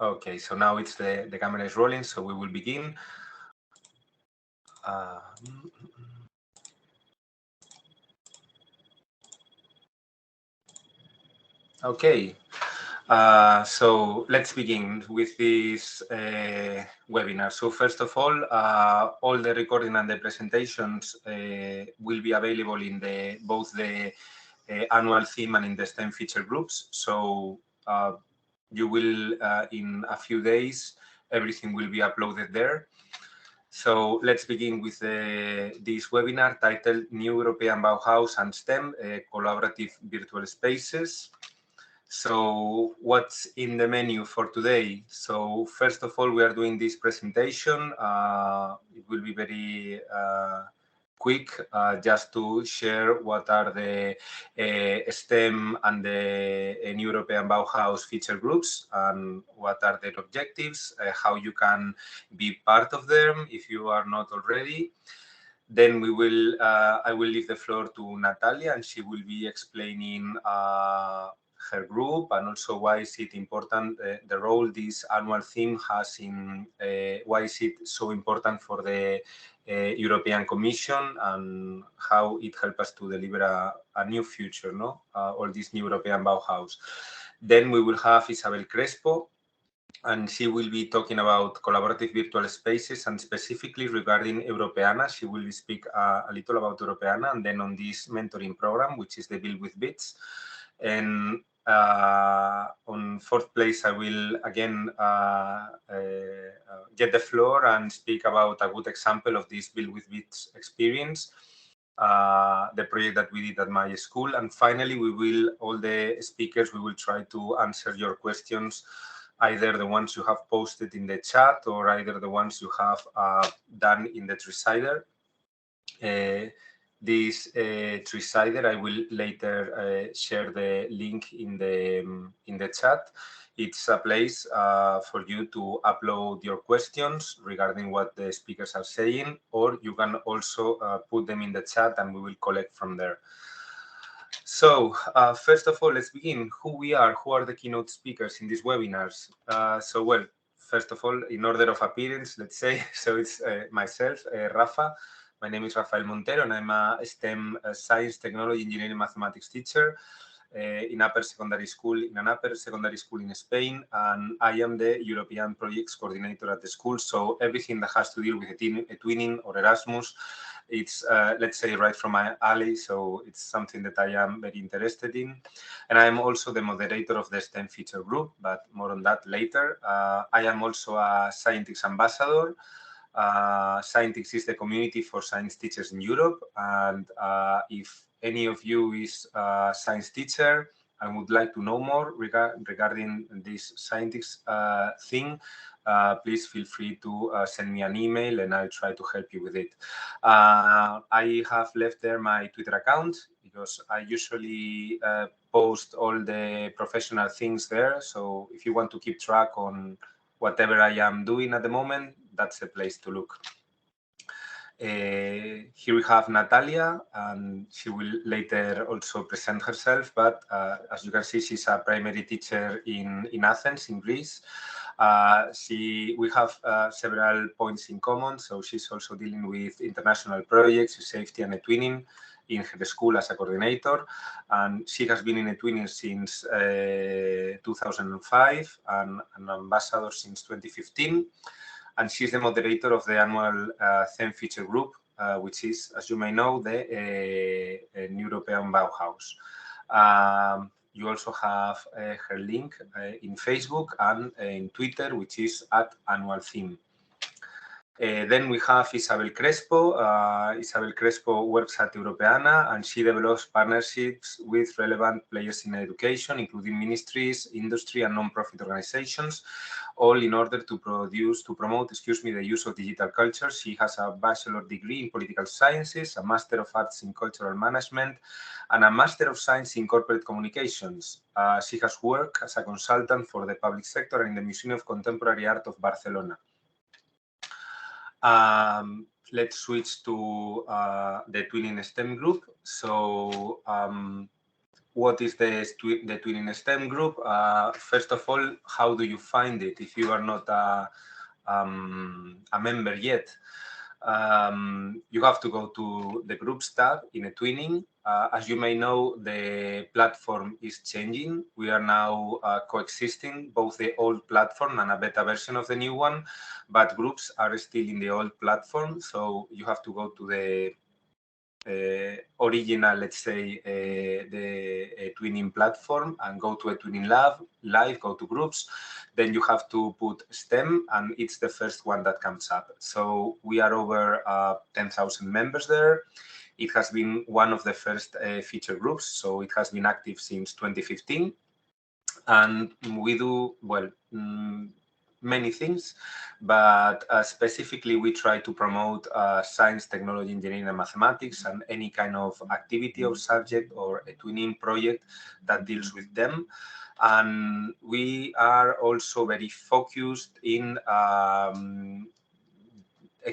Okay, so now it's the camera is rolling, so we will begin. Okay, so let's begin with this webinar. So first of all the recording and the presentations will be available in both the annual theme and in the STEM feature groups. So you will, in a few days, everything will be uploaded there. So let's begin with this webinar titled New European Bauhaus and STEM, Collaborative Virtual Spaces. So what's in the menu for today? So first of all, we are doing this presentation. It will be very quick, just to share what are the STEM and the New European Bauhaus feature groups and what are their objectives, how you can be part of them if you are not already. Then we will, I will leave the floor to Natalia, and she will be explaining her group and also why is it important, the role this annual theme has in, why is it so important for the European Commission and how it helps us to deliver a new future, no? All this new European Bauhaus. Then we will have Isabel Crespo, and she will be talking about collaborative virtual spaces and specifically regarding Europeana. She will speak a little about Europeana and then on this mentoring program, which is the Build with Bits. And on fourth place, I will again get the floor and speak about a good example of this Build with Bits experience, the project that we did at my school. And finally, we will, all the speakers, we will try to answer your questions, either the ones you have posted in the chat or either the ones you have done in the three-sider. This three-sider, I will later share the link in the chat. It's a place for you to upload your questions regarding what the speakers are saying, or you can also put them in the chat and we will collect from there. So first of all, let's begin. Who are the keynote speakers in these webinars? So, well, first of all, in order of appearance, let's say, so it's myself, Rafa. My name is Rafael Montero, and I'm a STEM science, technology, engineering, mathematics teacher in an upper secondary school in Spain, and I am the European projects coordinator at the school. So everything that has to deal with eTwinning or Erasmus, it's, let's say, right from my alley. So it's something that I am very interested in. And I'm also the moderator of the STEM feature group, but more on that later. I am also a Scientix ambassador. Scientix is the community for science teachers in Europe. And if any of you is a science teacher and would like to know more regarding this Scientix thing, please feel free to send me an email and I'll try to help you with it. I have left there my Twitter account because I usually post all the professional things there. So if you want to keep track on whatever I am doing at the moment, that's the place to look. Here we have Natalia, and she will later also present herself. But as you can see, she's a primary teacher in Athens, in Greece. We have several points in common. So she's also dealing with international projects, safety and eTwinning in her school as a coordinator. And she has been in eTwinning since 2005 and an ambassador since 2015. And she's the moderator of the annual theme feature group, which is, as you may know, the New European Bauhaus. You also have her link in Facebook and in Twitter, which is @annualtheme. Then we have Isabel Crespo. Isabel Crespo works at Europeana, and she develops partnerships with relevant players in education, including ministries, industry, and non-profit organizations, all in order to promote the use of digital culture. She has a bachelor degree in political sciences, a master of arts in cultural management, and a master of science in corporate communications. She has worked as a consultant for the public sector and in the Museum of Contemporary Art of Barcelona. Let's switch to the Twinning STEM group. So what is the Twinning STEM group? First of all, how do you find it if you are not a member yet? You have to go to the groups tab in eTwinning. As you may know, the platform is changing. We are now coexisting, both the old platform and a beta version of the new one, but groups are still in the old platform. So you have to go to the original, let's say, the Twinning platform and go to a Twinning live, go to groups. Then you have to put STEM, and it's the first one that comes up. So we are over 10,000 members there. It has been one of the first feature groups, so it has been active since 2015. And we do, well, many things, but specifically we try to promote science, technology, engineering, and mathematics, and any kind of activity or subject or a twinning project that deals with them. And we are also very focused in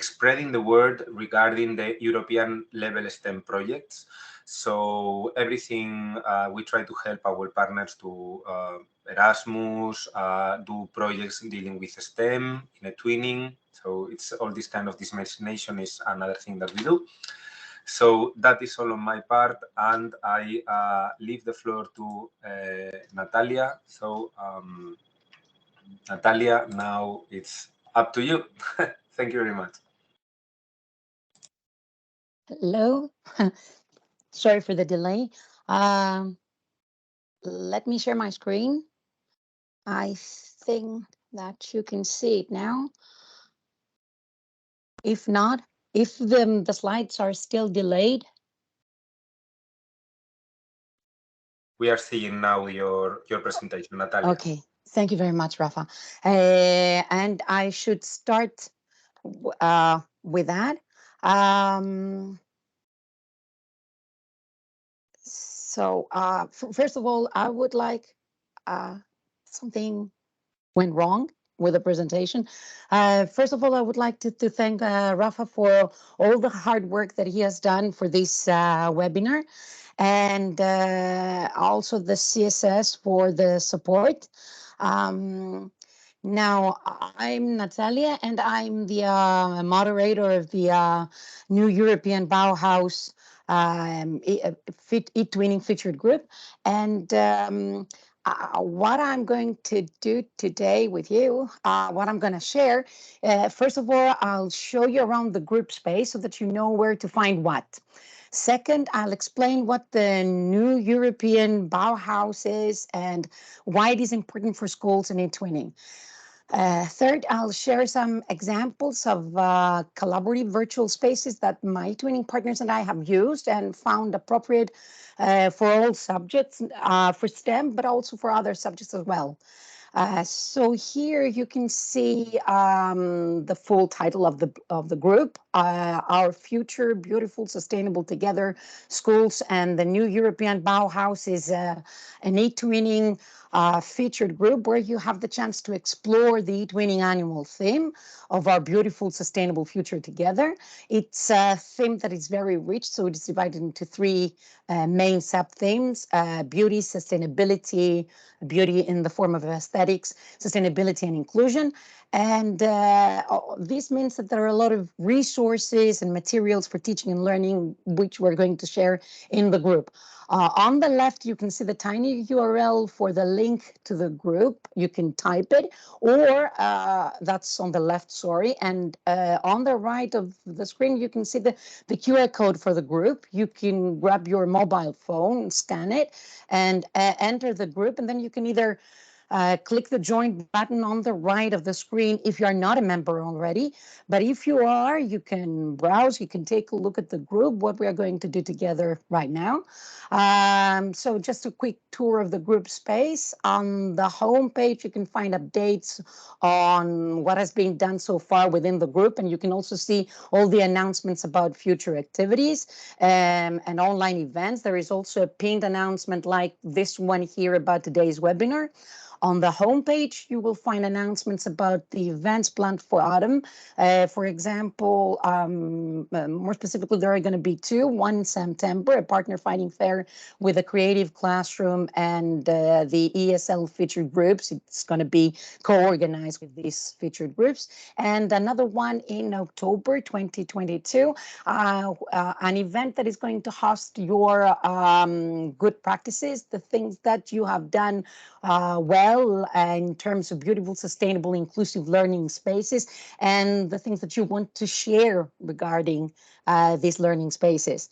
spreading the word regarding the European level STEM projects. So everything we try to help our partners to Erasmus, do projects dealing with STEM in a twinning. So it's all this kind of dissemination is another thing that we do. So that is all on my part, and I leave the floor to Natalia. So Natalia, now it's up to you. Thank you very much. Hello. Sorry for the delay. Let me share my screen. I think that you can see it now. If not, if the slides are still delayed. We are seeing now your presentation, Natalia. Okay, thank you very much, Rafa. And I should start with that. First of all, I would like something went wrong with the presentation. First of all, I would like to thank Rafa for all the hard work that he has done for this webinar, and also the CSS for the support. Now, I'm Natalia, and I'm the moderator of the new European Bauhaus eTwinning featured group. And what I'm going to do today with you, what I'm going to share, first of all, I'll show you around the group space so that you know where to find what. Second, I'll explain what the new European Bauhaus is and why it is important for schools and eTwinning. Third, I'll share some examples of collaborative virtual spaces that my twinning partners and I have used and found appropriate for all subjects, for STEM, but also for other subjects as well. So here you can see the full title of the group, Our Future Beautiful Sustainable Together Schools, and the new European Bauhaus is an eTwinning featured group where you have the chance to explore the eTwinning annual theme of our beautiful sustainable future together. It's a theme that is very rich, so it is divided into three main sub-themes: beauty, sustainability, beauty in the form of aesthetics, sustainability, and inclusion. And this means that there are a lot of resources and materials for teaching and learning, which we're going to share in the group. On the left, you can see the tiny URL for the link to the group. You can type it, or that's on the left, sorry. And on the right of the screen, you can see the QR code for the group. You can grab your mobile phone, scan it, and enter the group. And then you can either click the join button on the right of the screen if you're not a member already. But if you are, you can browse, you can take a look at the group, what we are going to do together right now. So just a quick tour of the group space. On the home page, you can find updates on what has been done so far within the group, and you can also see all the announcements about future activities and online events. There is also a pinned announcement like this one here about today's webinar. On the homepage, you will find announcements about the events planned for autumn. For example, more specifically, there are going to be two. One in September, a partner finding fair with a creative classroom and the ESL featured groups. It's going to be co-organized with these featured groups. And another one in October 2022, an event that is going to host your good practices, the things that you have done well in terms of beautiful, sustainable, inclusive learning spaces, and the things that you want to share regarding these learning spaces.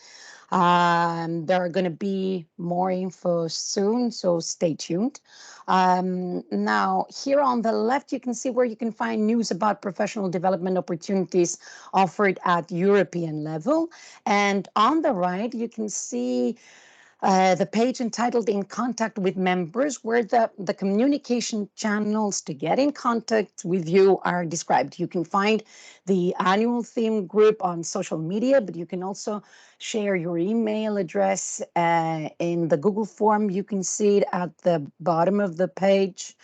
There are going to be more info soon, so stay tuned. Now, here on the left, you can see where you can find news about professional development opportunities offered at European level. And on the right, you can see the page entitled In Contact with Members, where the communication channels to get in contact with you are described. You can find the annual theme group on social media, but you can also share your email address in the Google form. You can see it at the bottom of the page,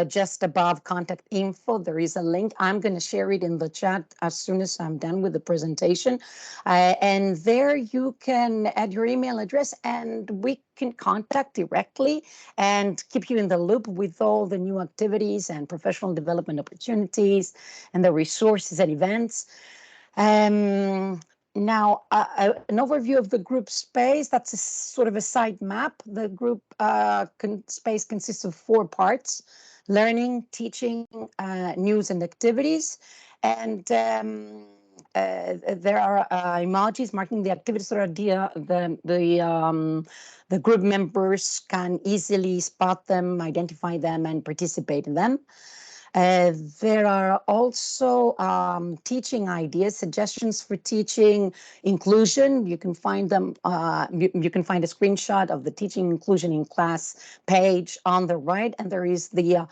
just above contact info. There is a link. I'm going to share it in the chat as soon as I'm done with the presentation. And there you can add your email address and we can contact directly and keep you in the loop with all the new activities and professional development opportunities and the resources and events. Now, an overview of the group space, that's a sort of a side map. The group space consists of 4 parts: learning, teaching, news, and activities. And there are emojis marking the activities so that the group members can easily spot them, identify them, and participate in them. There are also teaching ideas, suggestions for teaching inclusion. You can find them. You can find a screenshot of the teaching inclusion in class page on the right, and there is the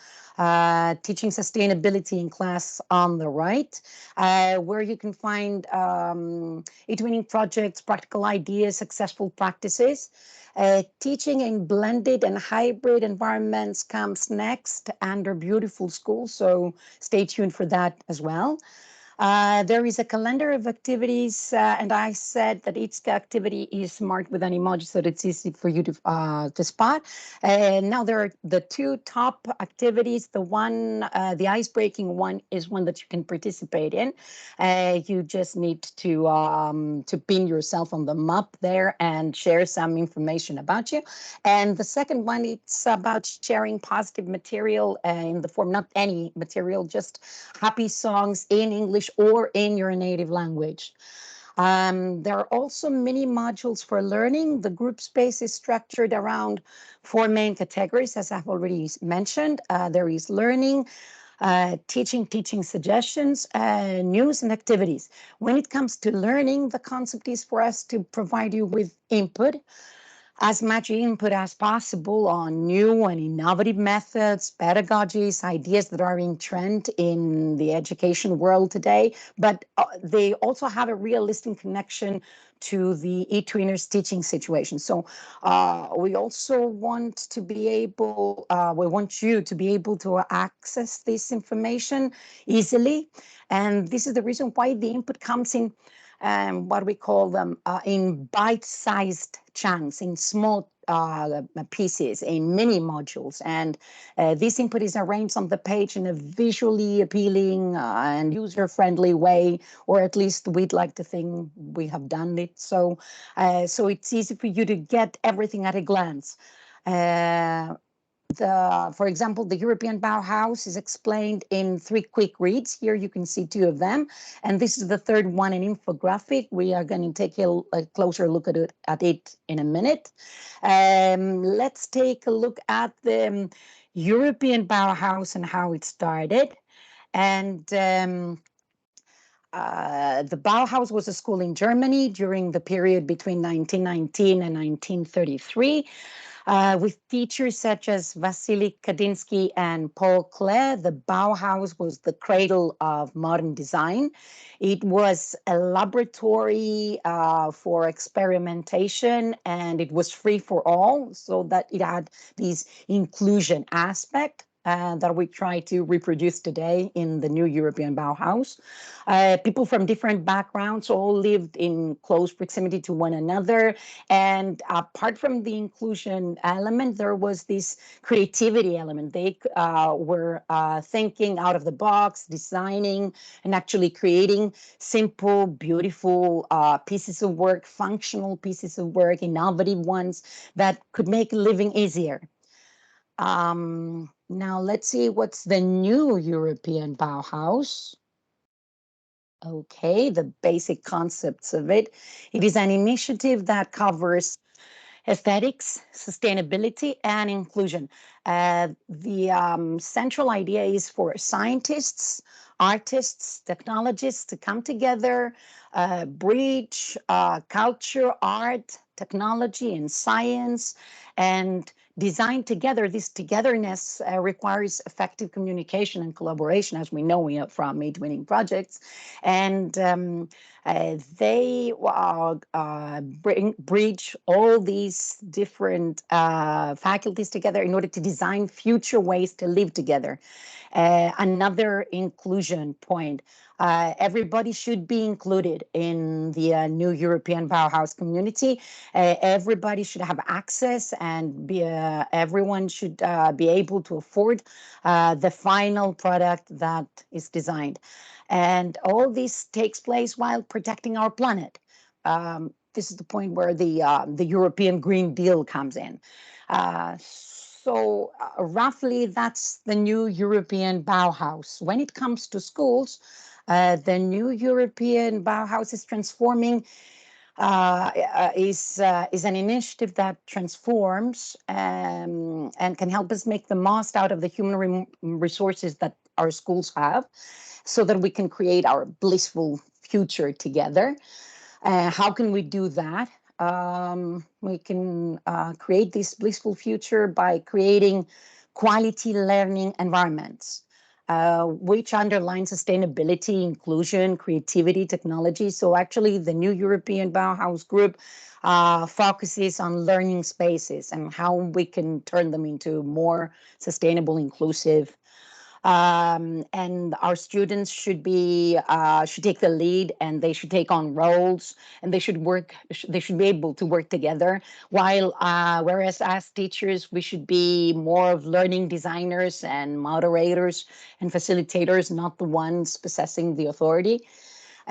teaching sustainability in class on the right, where you can find eTwinning projects, practical ideas, successful practices. Teaching in blended and hybrid environments comes next under Beautiful School, so stay tuned for that as well. There is a calendar of activities, and I said that each activity is marked with an emoji so that it's easy for you to spot. Now there are the 2 top activities. The ice-breaking one is one that you can participate in. You just need to pin yourself on the map there and share some information about you. And the second one, it's about sharing positive material in the form, not any material, just happy songs in English or in your native language. There are also mini modules for learning. The group space is structured around 4 main categories, as I've already mentioned. There is learning, teaching suggestions, news, and activities. When it comes to learning, the concept is for us to provide you with input, as much input as possible on new and innovative methods, pedagogies, ideas that are in trend in the education world today, but they also have a realistic connection to the eTwinners teaching situation. So we also want to be able, we want you to be able to access this information easily. And this is the reason why the input comes in what we call them in bite-sized chunks, in small pieces, in mini modules. And this input is arranged on the page in a visually appealing and user-friendly way, or at least we'd like to think we have done it. So it's easy for you to get everything at a glance. For example, the European Bauhaus is explained in 3 quick reads. Here you can see 2 of them. And this is the third one, an infographic. We are going to take a closer look at it in a minute. Let's take a look at the European Bauhaus and how it started. And the Bauhaus was a school in Germany during the period between 1919 and 1933. With teachers such as Vasily Kandinsky and Paul Klee, the Bauhaus was the cradle of modern design. It was a laboratory for experimentation, and it was free for all, so that it had this inclusion aspect. that we try to reproduce today in the new European Bauhaus. People from different backgrounds all lived in close proximity to one another. And apart from the inclusion element, there was this creativity element. They were thinking out of the box, designing, and actually creating simple, beautiful pieces of work, functional pieces of work, innovative ones that could make living easier. Now let's see what's the new European Bauhaus. Okay, the basic concepts of it. It is an initiative that covers aesthetics, sustainability, and inclusion. The central idea is for scientists, artists, technologists to come together, bridge culture, art, technology, and science, and design together. This togetherness requires effective communication and collaboration, as we know from eTwinning projects. And they bridge all these different faculties together in order to design future ways to live together. Another inclusion point. Everybody should be included in the new European Bauhaus community. Everybody should have access, and everyone should be able to afford the final product that is designed. And all this takes place while protecting our planet. This is the point where the European Green Deal comes in. So roughly, that's the new European Bauhaus. When it comes to schools, the new European Bauhaus is transforming. Is an initiative that transforms and can help us make the most out of the human resources that our schools have, so that we can create our blissful future together. How can we do that? We can create this blissful future by creating quality learning environments, which underline sustainability, inclusion, creativity, technology. So actually, the new European Bauhaus group focuses on learning spaces and how we can turn them into more sustainable, inclusive, and our students should take the lead, and they should take on roles, and they should be able to work together, while whereas as teachers we should be more of learning designers and moderators and facilitators, not the ones possessing the authority.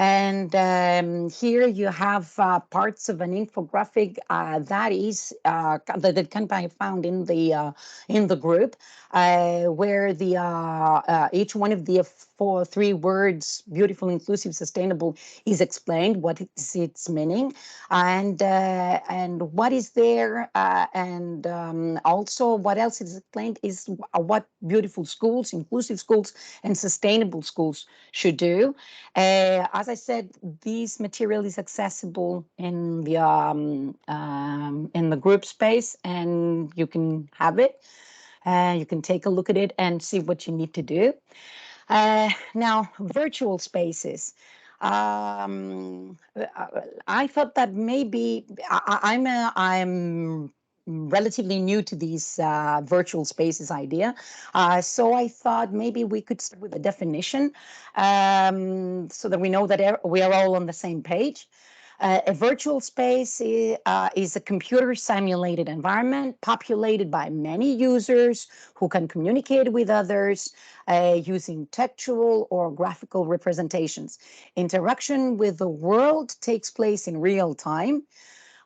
And here you have parts of an infographic that can be found in the group, where each one of the three words, beautiful, inclusive, sustainable, is explained, what is its meaning, and what is there, and also what else is explained is what beautiful schools, inclusive schools, and sustainable schools should do. As I said, this material is accessible in the group space, and you can have it. You can take a look at it and see what you need to do. Now, virtual spaces. I thought that maybe I'm relatively new to these virtual spaces idea. So I thought maybe we could start with a definition, so that we know that we are all on the same page. A virtual space is a computer simulated environment populated by many users who can communicate with others using textual or graphical representations. Interaction with the world takes place in real time.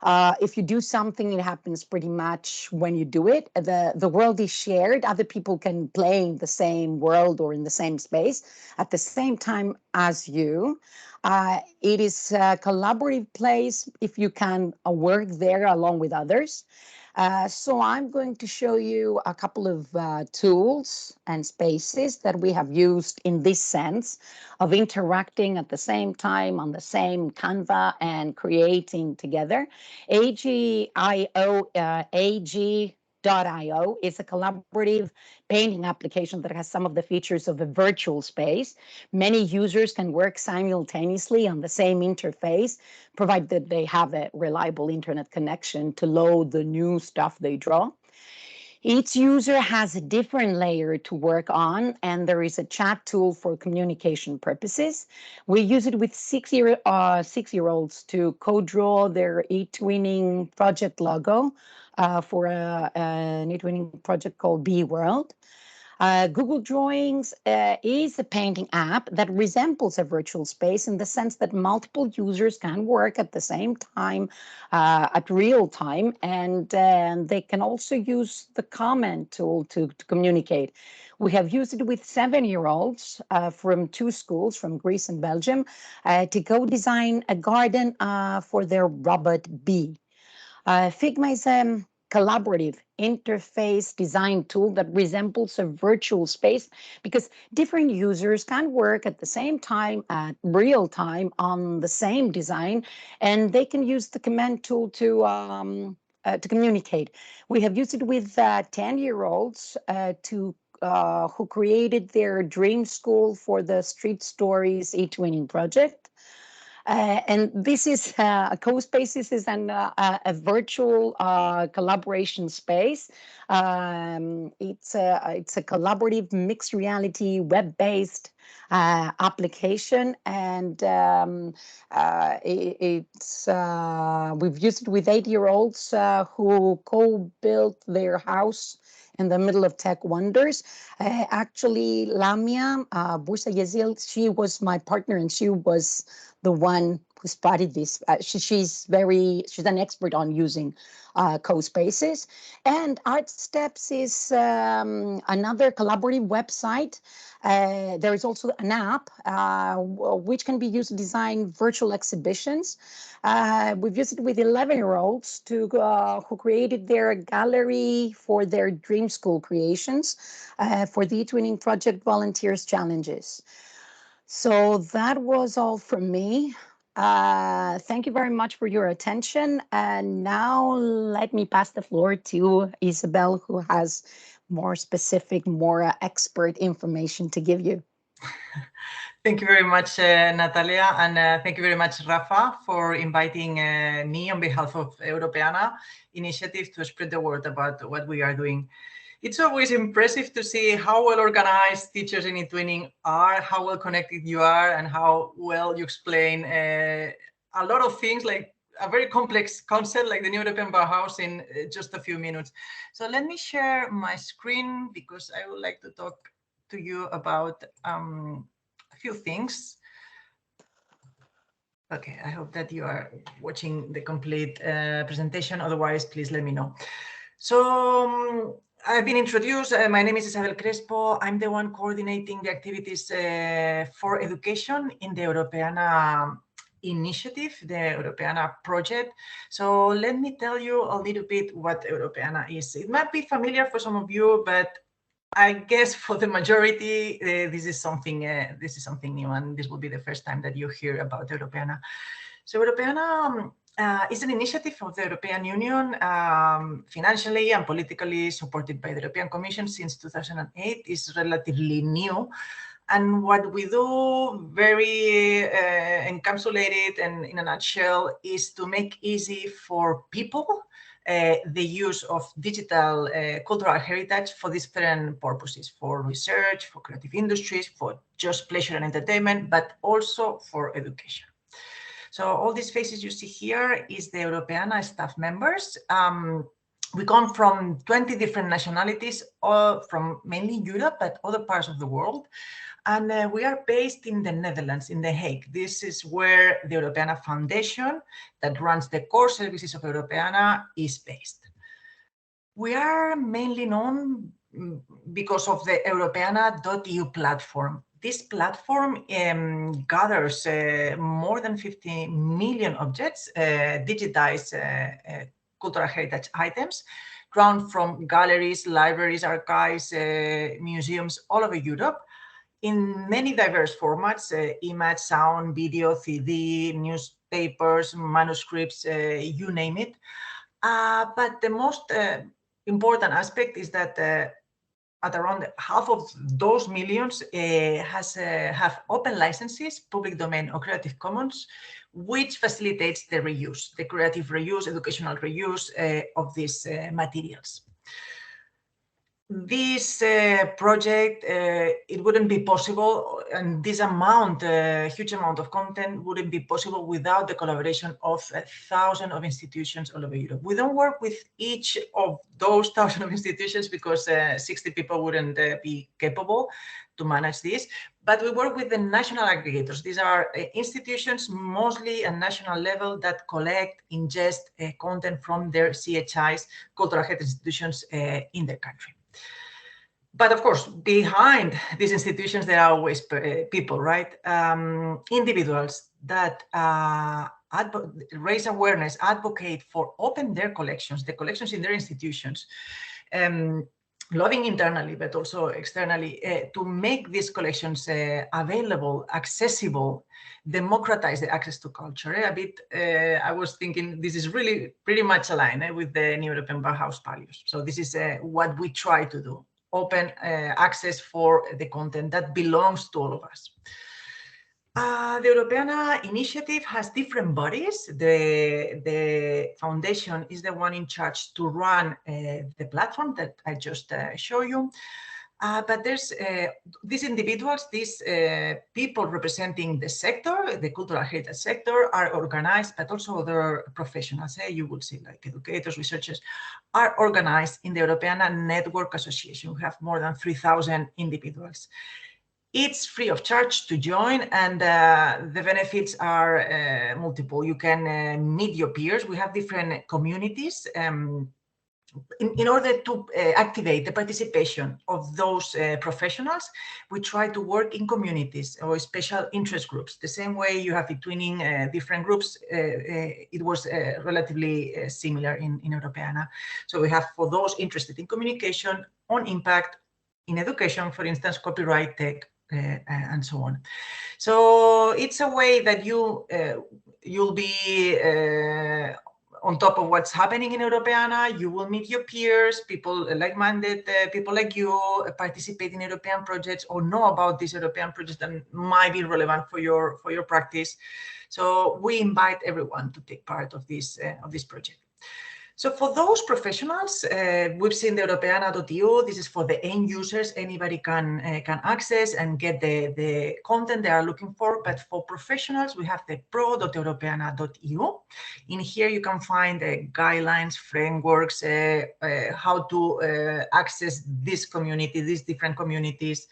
If you do something, it happens pretty much when you do it. The world is shared. Other people can play in the same world or in the same space at the same time as you. It is a collaborative place if you can work there along with others. So I'm going to show you a couple of tools and spaces that we have used in this sense of interacting at the same time on the same Canva and creating together. AG.io is a collaborative painting application that has some of the features of a virtual space. Many users can work simultaneously on the same interface, provided that they have a reliable internet connection to load the new stuff they draw. Each user has a different layer to work on, and there is a chat tool for communication purposes. We use it with six-year-olds to co-draw their eTwinning project logo for an eTwinning project called Be World. Google Drawings is a painting app that resembles a virtual space in the sense that multiple users can work at the same time, at real time, and they can also use the comment tool to communicate. We have used it with 7-year-olds from 2 schools from Greece and Belgium to go design a garden for their robot bee. Figma is a collaborative interface design tool that resembles a virtual space because different users can work at the same time, at real time, on the same design, and they can use the command tool to communicate. We have used it with 10-year-olds who created their dream school for the Street Stories eTwinning project. And this is CoSpaces is a virtual collaboration space. It's a collaborative mixed reality web-based application, and we've used it with 8-year-olds who co-built their house in the middle of tech wonders. Actually, Lamia Bursa Yazil, she was my partner, and she was the one who spotted this. She's an expert on using CoSpaces. And Art Steps is another collaborative website. There is also an app which can be used to design virtual exhibitions. We've used it with 11-year-olds who created their gallery for their dream school creations for the eTwinning Project Volunteers Challenges. So that was all from me. Thank you very much for your attention. And now let me pass the floor to Isabel, who has more specific, more expert information to give you. Thank you very much, Natalia, and thank you very much, Rafa, for inviting me on behalf of Europeana initiative to spread the word about what we are doing. It's always impressive to see how well organized teachers in eTwinning are, how well connected you are, and how well you explain a lot of things, like a very complex concept like the new European Bauhaus in just a few minutes. So let me share my screen because I would like to talk to you about a few things. Okay, I hope that you are watching the complete presentation. Otherwise, please let me know. So I've been introduced. My name is Isabel Crespo. I'm the one coordinating the activities for education in the Europeana initiative, the Europeana project. So let me tell you a little bit what Europeana is. It might be familiar for some of you, but I guess for the majority, this is something new, and this will be the first time that you hear about Europeana. So Europeana is an initiative of the European Union, financially and politically supported by the European Commission since 2008. It's relatively new. And what we do, very encapsulated and in a nutshell, is to make easy for people the use of digital cultural heritage for different purposes, for research, for creative industries, for just pleasure and entertainment, but also for education. So all these faces you see here is the Europeana staff members. We come from 20 different nationalities, all from mainly Europe, but other parts of the world. And we are based in the Netherlands, in The Hague. This is where the Europeana Foundation that runs the core services of Europeana is based. We are mainly known because of the Europeana.eu platform. This platform gathers more than 50 million objects, digitized cultural heritage items, drawn from galleries, libraries, archives, museums all over Europe, in many diverse formats, image, sound, video, CD, newspapers, manuscripts, you name it. But the most important aspect is that at around half of those millions have open licenses, public domain or Creative Commons, which facilitates the reuse, the creative reuse, educational reuse of these materials. this project, it wouldn't be possible, and this amount, huge amount of content wouldn't be possible without the collaboration of 1,000 of institutions all over Europe. We don't work with each of those 1,000 of institutions because 60 people wouldn't be capable to manage this, but we work with the national aggregators. These are institutions, mostly at national level, that collect, ingest content from their CHIs, cultural heritage institutions in their country. But of course, behind these institutions, there are always people, right? Individuals that raise awareness, advocate for open their collections, the collections in their institutions, lobbying internally, but also externally, to make these collections available, accessible, democratize the access to culture. A bit, I was thinking this is really pretty much aligned with the European Bauhaus values. So this is what we try to do. Open access for the content that belongs to all of us. The Europeana initiative has different bodies. The foundation is the one in charge to run the platform that I just showed you. But there's these individuals, these people representing the sector, the cultural heritage sector, are organized, but also other professionals. You will see, like educators, researchers, are organized in the Europeana Network Association. We have more than 3,000 individuals. It's free of charge to join, and the benefits are multiple. You can meet your peers. We have different communities. In order to activate the participation of those professionals, we try to work in communities or special interest groups. The same way you have eTwinning different groups, it was relatively similar in Europeana. So we have, for those interested in communication, on impact, in education, for instance, copyright, tech, and so on. So it's a way that you'll be on top of what's happening in Europeana. You will meet your peers, people like-minded, people like you, participate in European projects or know about these European projects that might be relevant for your practice. So we invite everyone to take part of this project. So for those professionals, we've seen the Europeana.eu. This is for the end users. Anybody can access and get the content they are looking for. But for professionals, we have the pro.europeana.eu. In here, you can find guidelines, frameworks, how to access this community, these different communities,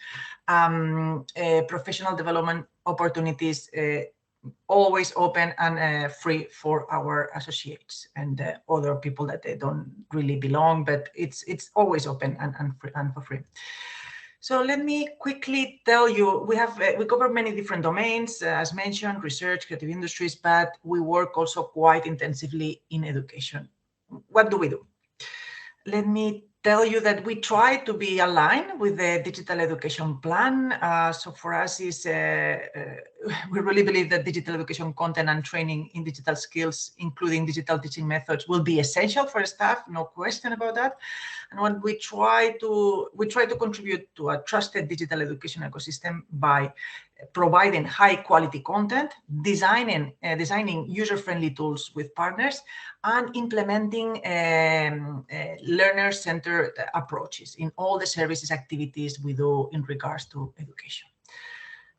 professional development opportunities, always open and free for our associates and other people that they don't really belong, but it's always open and for free. So let me quickly tell you, we cover many different domains, as mentioned, research, creative industries, but we work also quite intensively in education. What do we do? Let me tell you that we try to be aligned with the digital education plan. So for us, we really believe that digital education content and training in digital skills, including digital teaching methods, will be essential for staff, no question about that. And what we try to contribute to a trusted digital education ecosystem by providing high quality content, designing user-friendly tools with partners, and implementing learner-centered approaches in all the services activities we do in regards to education.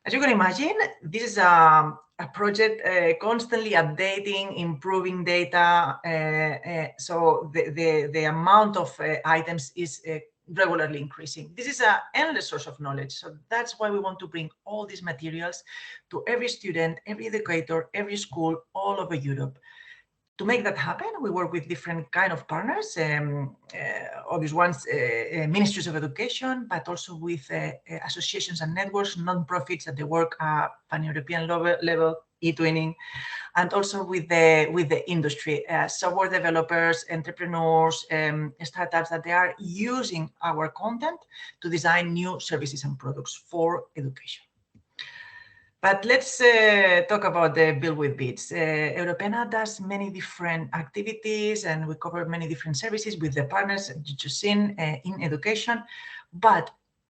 As you can imagine, this is a project constantly updating, improving data. So the amount of items is regularly increasing. This is an endless source of knowledge. So that's why we want to bring all these materials to every student, every educator, every school all over Europe. To make that happen, we work with different kind of partners, obvious ones, ministries of education, but also with associations and networks, non-profits that they work at pan-European level, eTwinning, and also with the industry, software developers, entrepreneurs, startups that they are using our content to design new services and products for education. But let's talk about the Build with Bits. Europeana does many different activities and we cover many different services with the partners you just seen in education. But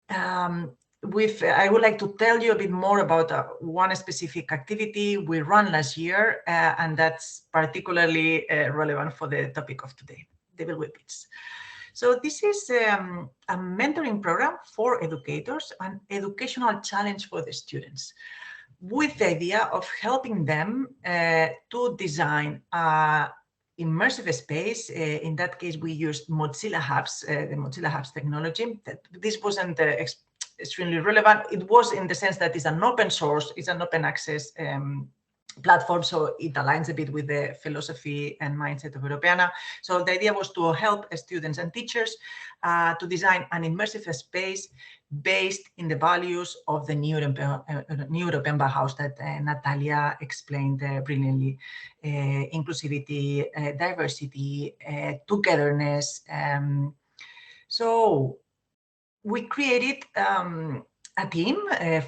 I would like to tell you a bit more about one specific activity we ran last year, and that's particularly relevant for the topic of today, the Build with Bits. So this is a mentoring program for educators, an educational challenge for the students, with the idea of helping them to design immersive space. In that case, we used Mozilla Hubs, the Mozilla Hubs technology. This wasn't extremely relevant. It was in the sense that it's an open source, it's an open access platform, so it aligns a bit with the philosophy and mindset of Europeana. So the idea was to help students and teachers to design an immersive space based in the values of the new European Bauhaus that Natalia explained brilliantly. Inclusivity, diversity, togetherness. So we created a team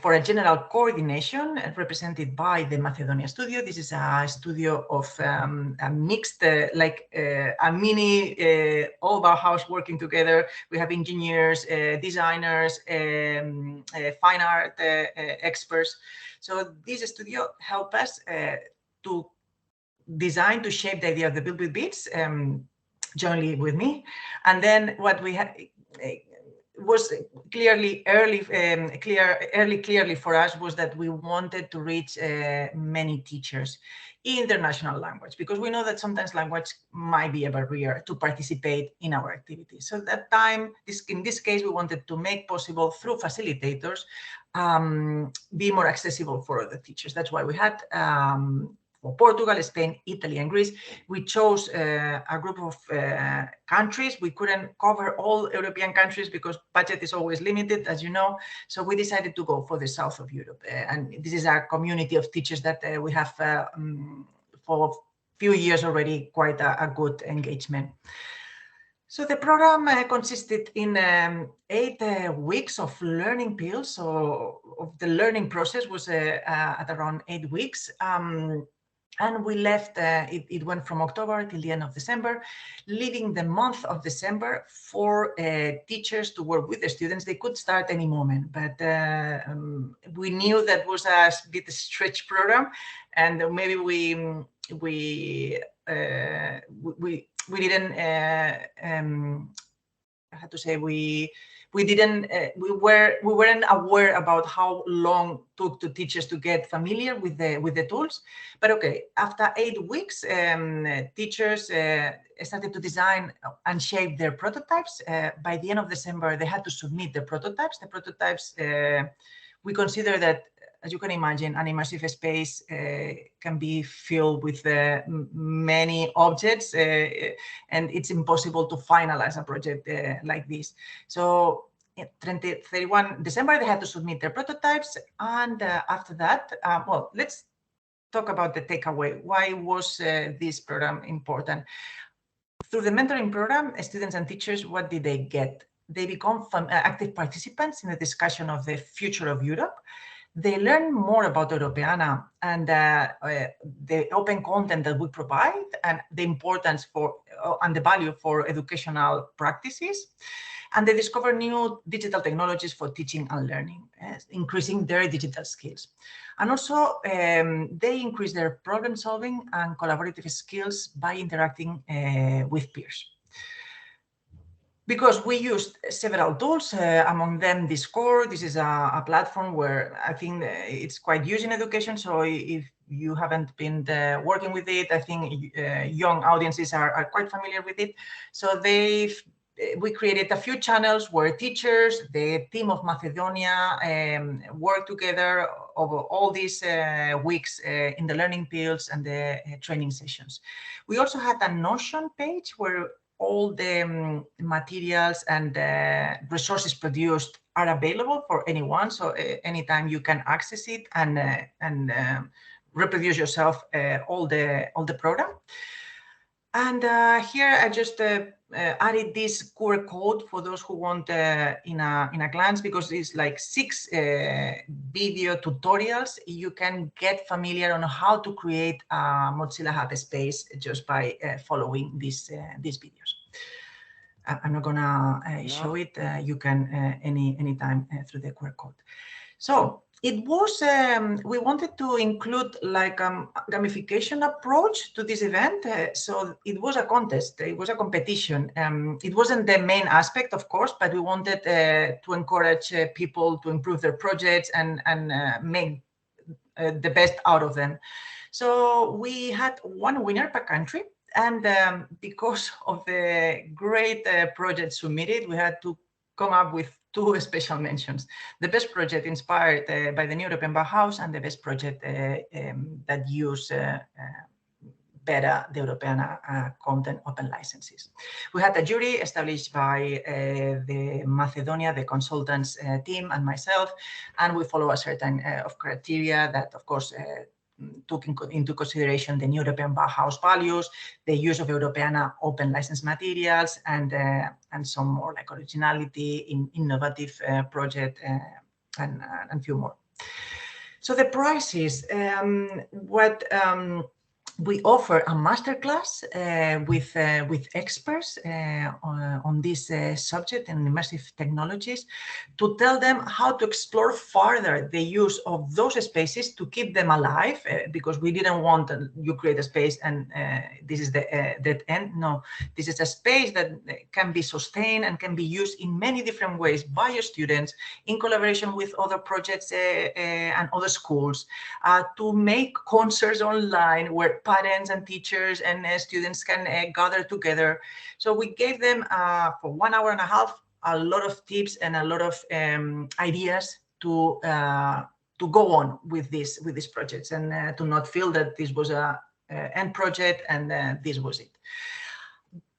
for a general coordination represented by the Macedonia studio. This is a studio of a mixed, like a mini all Bauhaus working together. We have engineers, designers, fine art experts. So this studio helped us to design, to shape the idea of the Build with Beats jointly with me. And then what we had was clearly clearly for us was that we wanted to reach many teachers in their national language, because we know that sometimes language might be a barrier to participate in our activities. So at that time, in this case, we wanted to make possible through facilitators be more accessible for other teachers. That's why we had for Portugal, Spain, Italy, and Greece, we chose a group of countries. We couldn't cover all European countries because budget is always limited, as you know. So we decided to go for the south of Europe. And this is a community of teachers that we have for a few years already quite a good engagement. So the program consisted in 8 weeks of learning pills. So of the learning process was at around 8 weeks. And we left, it went from October till the end of December, leaving the month of December for teachers to work with the students. They could start any moment, but we knew that was a bit stretch program, and maybe we didn't, I had to say, we weren't aware about how long it took to teachers to get familiar with the tools. But okay, after 8 weeks, teachers started to design and shape their prototypes. By the end of December, they had to submit their prototypes. The prototypes, we consider that, as you can imagine, an immersive space can be filled with many objects, and it's impossible to finalize a project like this. So 31 December, they had to submit their prototypes. And after that, well, let's talk about the takeaway. Why was this program important? Through the mentoring program, students and teachers, what did they get? They become active participants in the discussion of the future of Europe. They learn more about Europeana and the open content that we provide, and the importance for and the value for educational practices. And they discover new digital technologies for teaching and learning, increasing their digital skills. And also, they increase their problem solving and collaborative skills by interacting with peers. Because we used several tools, among them Discord. This is a platform where I think it's quite used in education. So if you haven't been working with it, I think young audiences are quite familiar with it. So we created a few channels where teachers, the team of Macedonia, work together over all these weeks in the learning fields and the training sessions. We also had a Notion page where all the materials and resources produced are available for anyone. So anytime you can access it and reproduce yourself all the program. And here I just added this QR code for those who want in a glance, because it's like 6 video tutorials. You can get familiar on how to create a Mozilla Hub space just by following these videos. I'm not gonna show it. You can anytime through the QR code. So it was, we wanted to include like a gamification approach to this event. So it was a contest, it was a competition. It wasn't the main aspect, of course, but we wanted to encourage people to improve their projects and make the best out of them. So we had one winner per country. And because of the great projects submitted, we had to come up with two special mentions. The best project inspired by the European Bauhaus and the best project that use better the Europeana content open licenses. We had a jury established by the Macedonia, the consultants team and myself, and we follow a certain of criteria that, of course, took into consideration the European Bauhaus values, the use of Europeana open license materials, and some more like originality in innovative project and few more. So the prizes, we offer a masterclass with experts on this subject and immersive technologies to tell them how to explore further the use of those spaces to keep them alive, because we didn't want you create a space and this is the dead end. No, this is a space that can be sustained and can be used in many different ways by your students in collaboration with other projects and other schools, to make concerts online where parents and teachers and students can gather together. So we gave them for 1.5 hours a lot of tips and a lot of ideas to go on with these projects, and to not feel that this was a end project and this was it.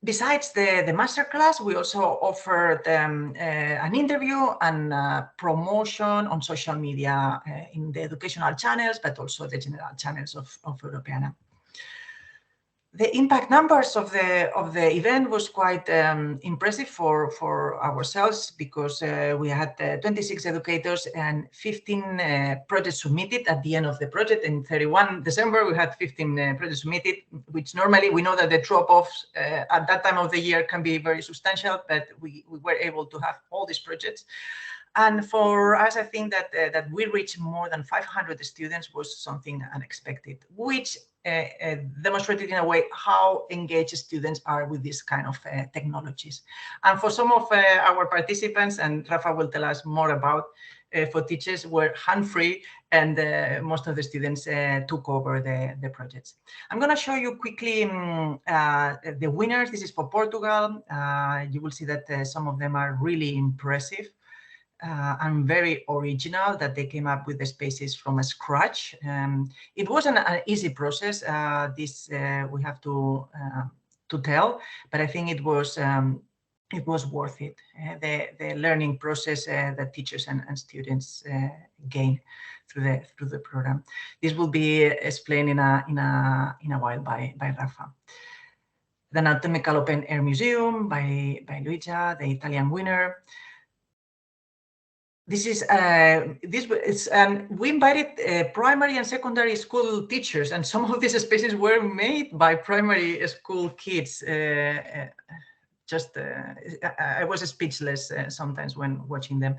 Besides the masterclass, we also offered an interview and promotion on social media in the educational channels, but also the general channels of Europeana. The impact numbers of the event was quite impressive for ourselves, because we had 26 educators and 15 projects submitted at the end of the project. In 31 December, we had 15 projects submitted, which normally we know that the drop-offs at that time of the year can be very substantial, but we were able to have all these projects. And for us, I think that we reached more than 500 students was something unexpected, which demonstrated in a way how engaged students are with this kind of technologies. And for some of our participants, and Rafa will tell us more about, for teachers were hand-free, and most of the students took over the projects. I'm going to show you quickly the winners. This is for Portugal. You will see that some of them are really impressive. And very original, that they came up with the spaces from scratch. It wasn't an easy process. This we have to tell, but I think it was worth it. The learning process that teachers and students gain through the program. This will be explained in a while by Rafa. The Anatomical Open Air Museum by Luigia, the Italian winner. This is we invited primary and secondary school teachers, and some of these spaces were made by primary school kids. I was speechless sometimes when watching them.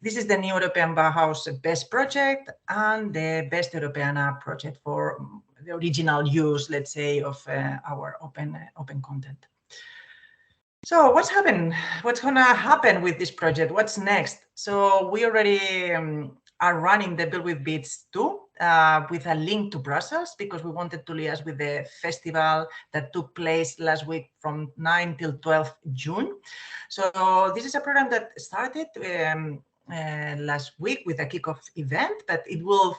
This is the new European Bauhaus Best Project and the Best Europeana project for the original use, let's say, of our open content. So what's happened? What's going to happen with this project? What's next? So we already are running the Build with Beats 2 with a link to Brussels, because we wanted to liaise with the festival that took place last week from 9 till 12 June. So this is a program that started last week with a kickoff event, but it will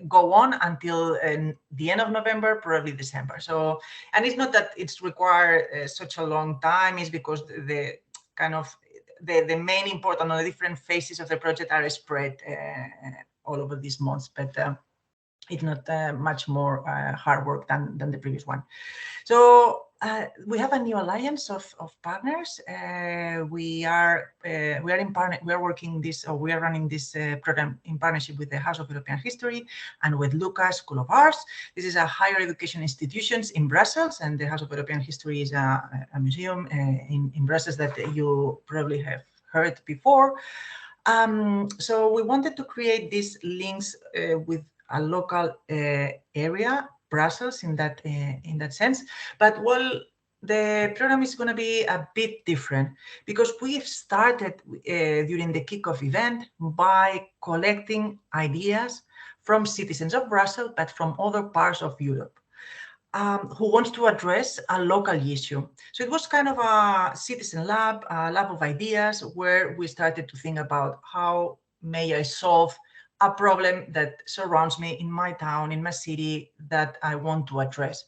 go on until the end of November, probably December. So, and it's not that it's required such a long time, it's because the kind of the main important or the different phases of the project are spread all over these months, but it's not much more hard work than the previous one. So we have a new alliance of partners. We are running this program in partnership with the House of European History and with Lucas School of Arts. This is a higher education institutions in Brussels, and the House of European History is a museum in Brussels that you probably have heard before. So we wanted to create these links with a local area, Brussels, in that sense. But well, the program is going to be a bit different because we've started during the kickoff event by collecting ideas from citizens of Brussels, but from other parts of Europe. Who wants to address a local issue. So it was kind of a citizen lab, a lab of ideas, where we started to think about how may I solve a problem that surrounds me in my town, in my city, that I want to address.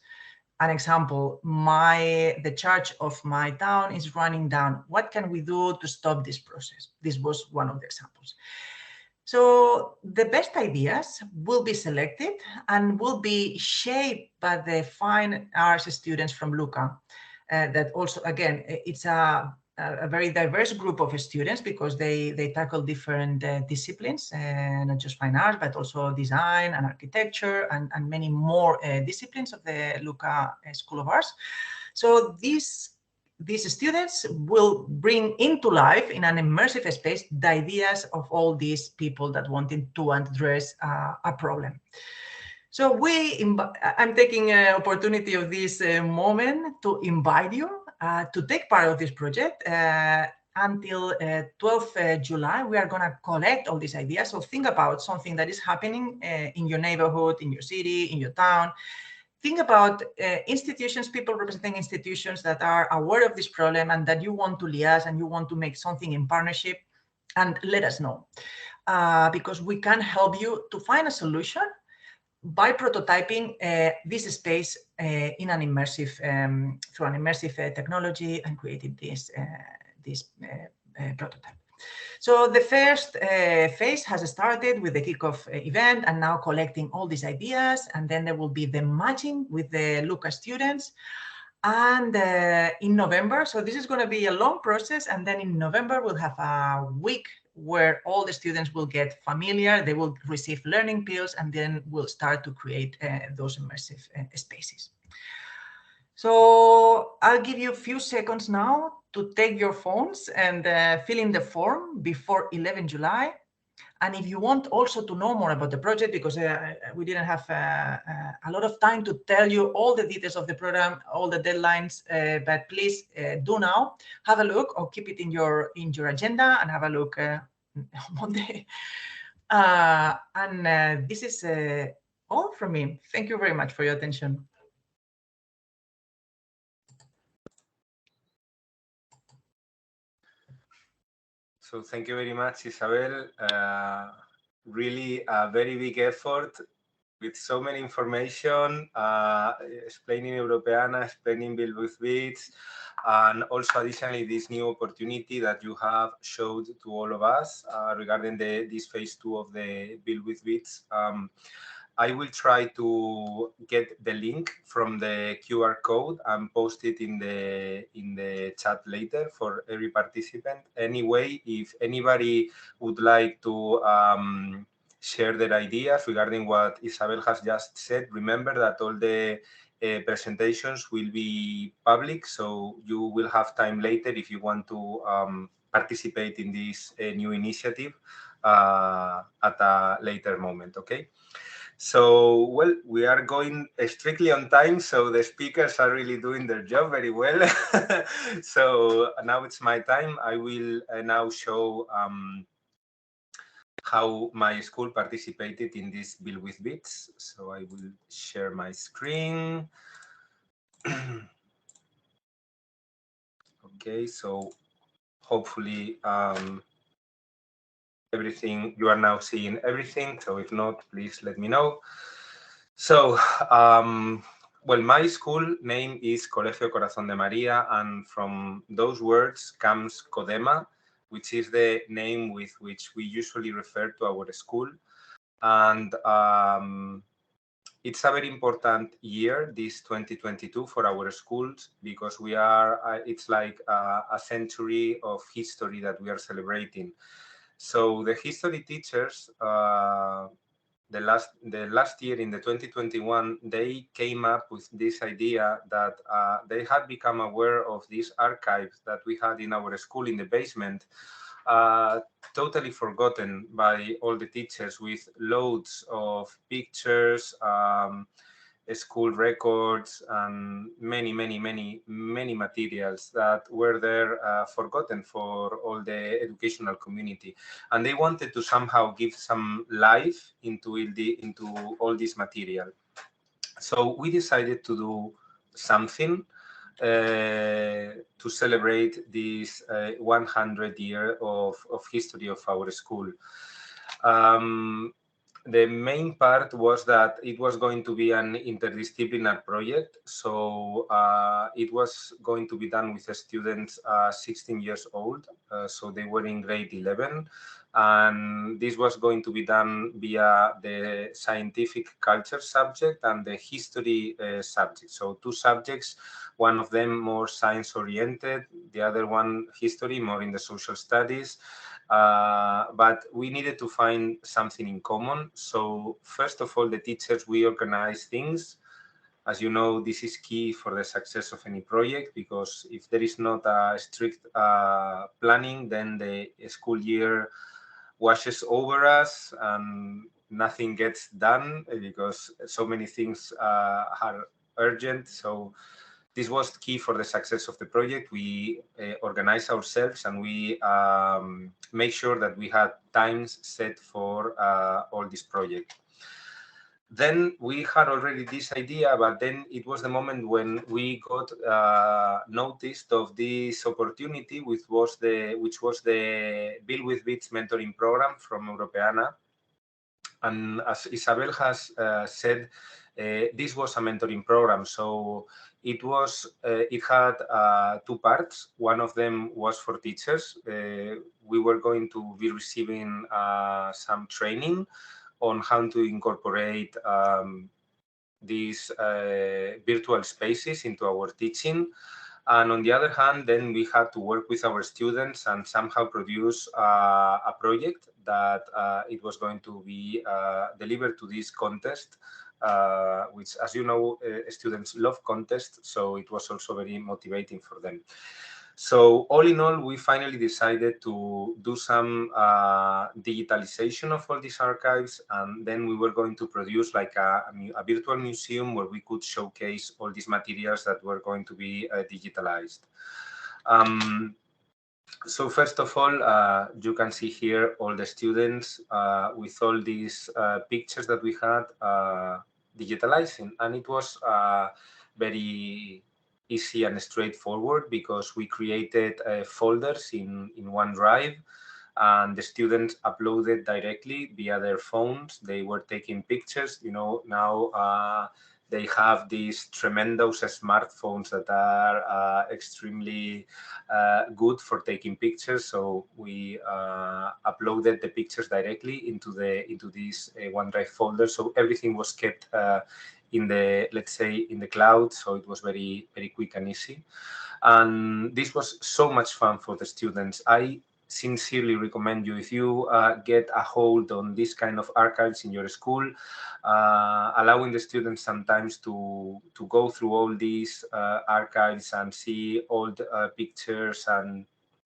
An example, the church of my town is running down. What can we do to stop this process? This was one of the examples. So the best ideas will be selected and will be shaped by the fine arts students from Lucca. That also, again, it's a very diverse group of students because they tackle different disciplines, not just fine arts, but also design and architecture and many more disciplines of the Lucca School of Arts. So these students will bring into life in an immersive space the ideas of all these people that wanted to address a problem. So I'm taking an opportunity of this moment to invite you to take part of this project. Until 12th July, we are going to collect all these ideas. So think about something that is happening in your neighborhood, in your city, in your town. Think about institutions, people representing institutions that are aware of this problem and that you want to liaise and you want to make something in partnership, and let us know. Because we can help you to find a solution by prototyping this space in an immersive, through an immersive technology and creating this prototype. So the first phase has started with the kickoff event and now collecting all these ideas. And then there will be the matching with the Lucca students. And in November, so this is going to be a long process. And then in November, we'll have a week where all the students will get familiar, they will receive learning pills, and then we'll start to create those immersive spaces. So I'll give you a few seconds now to take your phones and fill in the form before 11 July. And if you want also to know more about the project, because we didn't have a lot of time to tell you all the details of the program, all the deadlines, but please do now have a look or keep it in your agenda and have a look Monday. This is all from me. Thank you very much for your attention. So thank you very much, Isabel. Really a very big effort with so many information, explaining Europeana, explaining Build with Bits, and also additionally this new opportunity that you have showed to all of us regarding this phase 2 of the Build with Bits. I will try to get the link from the QR code and post it in the chat later for every participant. Anyway, if anybody would like to share their ideas regarding what Isabel has just said, remember that all the presentations will be public, so you will have time later if you want to participate in this new initiative at a later moment, okay? So, well, we are going strictly on time, so the speakers are really doing their job very well. So now it's my time. I will now show how my school participated in this Build with Bits. So I will share my screen. Okay, so hopefully everything, you are now seeing everything. So if not, please let me know. So, well, my school name is Colegio Corazón de María, and from those words comes CODEMA, which is the name with which we usually refer to our school. And it's a very important year, this 2022, for our schools, because we are, it's like a century of history that we are celebrating. So the history teachers, the last year in the 2021, they came up with this idea that they had become aware of these archives that we had in our school in the basement. totally forgotten by all the teachers, with loads of pictures, school records, and many materials that were there, forgotten for all the educational community. And they wanted to somehow give some life into all this material. So we decided to do something to celebrate this 100 year of history of our school. The main part was that it was going to be an interdisciplinary project. So it was going to be done with the students 16 years old. So they were in grade 11. And this was going to be done via the scientific culture subject and the history subject. So two subjects, one of them more science oriented, the other one history, more in the social studies. But we needed to find something in common. So first of all, the teachers, we organize things. As you know, this is key for the success of any project, because if there is not a strict planning, then the school year washes over us and nothing gets done because so many things are urgent. So this was key for the success of the project. We organized ourselves and we make sure that we had times set for all this project. Then we had already this idea, but then it was the moment when we got noticed of this opportunity, which was the Build with Bits mentoring program from Europeana. And as Isabel has said, this was a mentoring program. So it had two parts. One of them was for teachers. We were going to be receiving some training on how to incorporate these virtual spaces into our teaching. And on the other hand, then we had to work with our students and somehow produce a project that it was going to be delivered to this contest, which, as you know, students love contests, so it was also very motivating for them. So all in all, we finally decided to do some digitalization of all these archives, and then we were going to produce like a virtual museum where we could showcase all these materials that were going to be digitalized. So first of all, you can see here all the students with all these pictures that we had digitalizing, and it was very easy and straightforward because we created folders in OneDrive, and the students uploaded directly via their phones. They were taking pictures. You know, now they have these tremendous smartphones that are extremely good for taking pictures. So we uploaded the pictures directly into this OneDrive folder. So everything was kept in the, let's say, in the cloud. So it was very quick and easy. And this was so much fun for the students. I sincerely recommend you, if you get a hold on this kind of archives in your school, allowing the students sometimes to go through all these archives and see old pictures and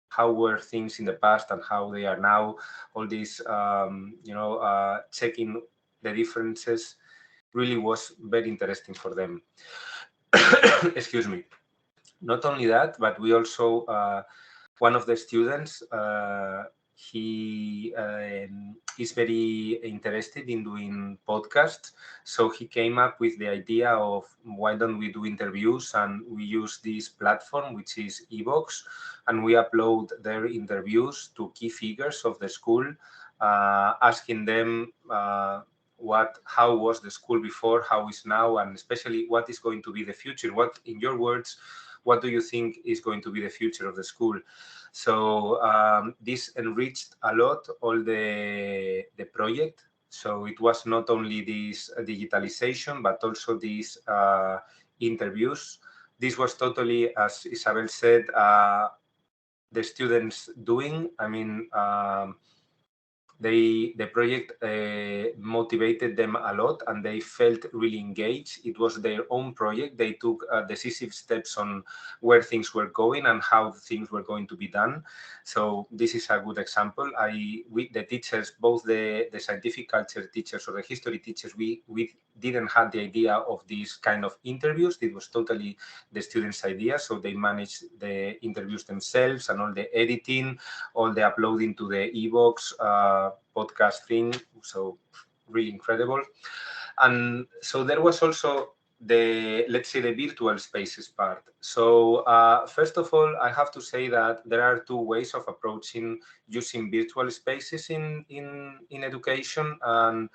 how were things in the past and how they are now, all these, checking the differences, really was very interesting for them. Excuse me. Not only that, but we also, one of the students, he is very interested in doing podcasts. So he came up with the idea of why don't we do interviews, and we use this platform, which is eVox, and we upload their interviews to key figures of the school, asking them how was the school before, how is now, and especially what is going to be the future. What, in your words, what do you think is going to be the future of the school? So this enriched a lot all the project. So it was not only this digitalization, but also these interviews. This was totally, as Isabel said, the students doing. I mean, The project motivated them a lot, and they felt really engaged. It was their own project. They took decisive steps on where things were going and how things were going to be done. So this is a good example. The teachers, both the scientific culture teachers or the history teachers, we didn't have the idea of these kind of interviews. It was totally the students' idea. So they managed the interviews themselves and all the editing, all the uploading to the ebooks, podcast thing. So really incredible. And so there was also let's say the virtual spaces part. So first of all, I have to say that there are two ways of approaching using virtual spaces in education. And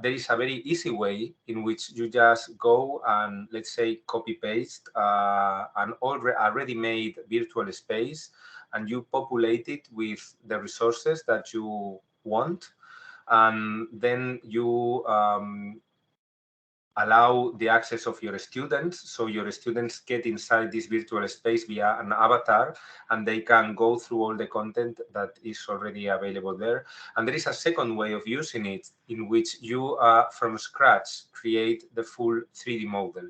there is a very easy way in which you just go and, let's say, copy paste an already made virtual space, and you populate it with the resources that you want, and then you allow the access of your students. So your students get inside this virtual space via an avatar, and they can go through all the content that is already available there. And there is a second way of using it, in which you from scratch create the full 3D model.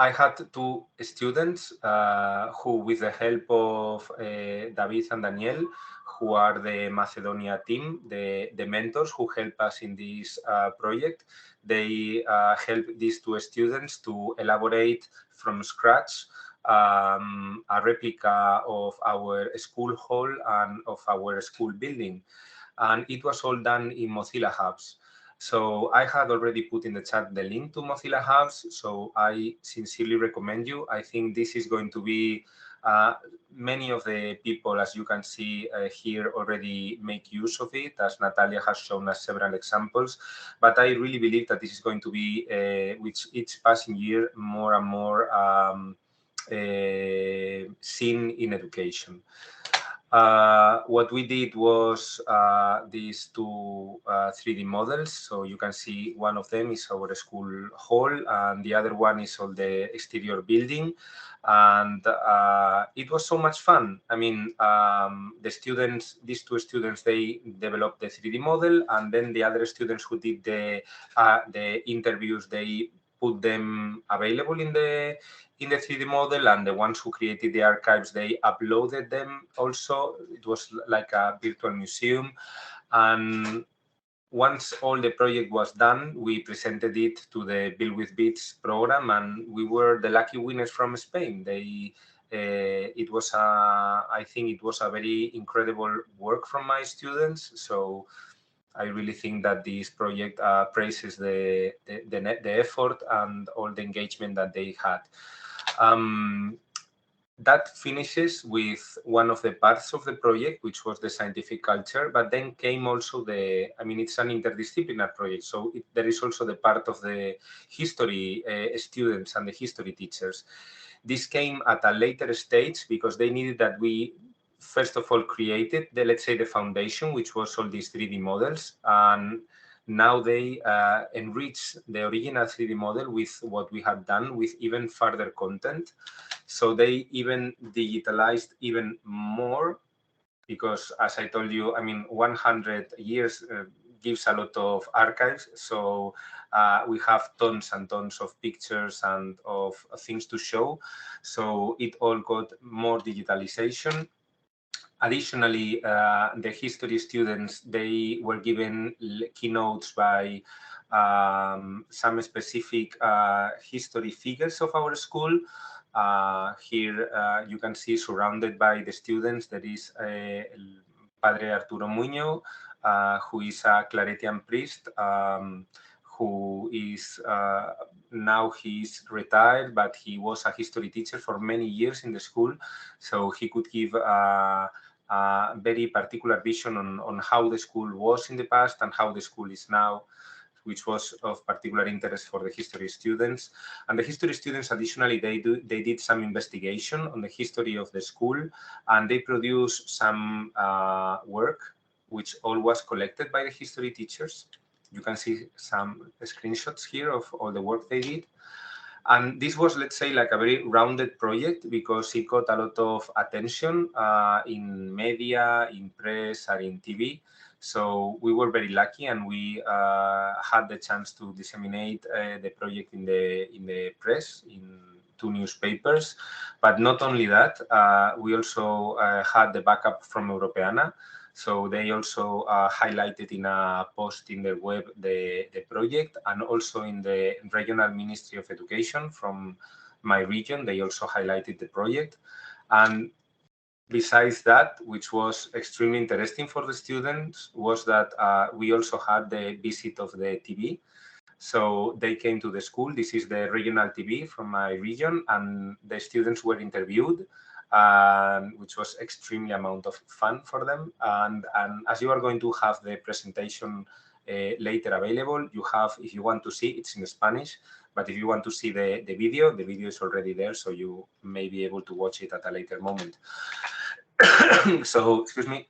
I had two students who, with the help of David and Daniel, who are the Macedonia team, the mentors who help us in this project, they help these two students to elaborate from scratch a replica of our school hall and of our school building. And it was all done in Mozilla Hubs. So I had already put in the chat the link to Mozilla Hubs, so I sincerely recommend you. I think this is going to be, many of the people, as you can see here, already make use of it, as Natalia has shown us several examples. But I really believe that this is going to be, with each passing year, more and more seen in education. What we did was these two 3D models. So you can see one of them is our school hall, and the other one is all the exterior building. And it was so much fun. I mean, these two students, they developed the 3D model, and then the other students who did the interviews, they put them available in the 3D model, and the ones who created the archives, they uploaded them also. It was like a virtual museum. And once all the project was done, we presented it to the Build with Bits program, and we were the lucky winners from Spain. It was I think it was a very incredible work from my students. So I really think that this project praises the effort and all the engagement that they had. That finishes with one of the parts of the project, which was the scientific culture, but then came also it's an interdisciplinary project. So there is also the part of the history students and the history teachers. This came at a later stage because they needed that we, first of all, created let's say, the foundation, which was all these 3D models. And now they enrich the original 3D model with what we had done, with even further content. So they even digitalized even more, because, as I told you, 100 years gives a lot of archives. So we have tons and tons of pictures and of things to show. So it all got more digitalization. Additionally, the history students, they were given keynotes by some specific history figures of our school. Here you can see, surrounded by the students, there is Padre Arturo Muño, who is a Claretian priest, who is now he's retired, but he was a history teacher for many years in the school. So he could give a very particular vision on how the school was in the past and how the school is now, which was of particular interest for the history students. And the history students, additionally, they did some investigation on the history of the school, and they produced some work, which all was collected by the history teachers. You can see some screenshots here of all the work they did. And this was, let's say, like a very rounded project because it got a lot of attention in media, in press, and in TV. So we were very lucky, and we had the chance to disseminate the project in the press, in 2 newspapers. But not only that, we also had the backup from Europeana. So they also highlighted in a post in their web the project, and also in the regional Ministry of Education from my region, they also highlighted the project. And besides that, which was extremely interesting for the students, was that we also had the visit of the TV. So they came to the school. This is the regional TV from my region, and the students were interviewed, which was extremely amount of fun for them. And as you are going to have the presentation later available, you have, if you want to see, it's in Spanish, but if you want to see the video is already there, so you may be able to watch it at a later moment. So, excuse me,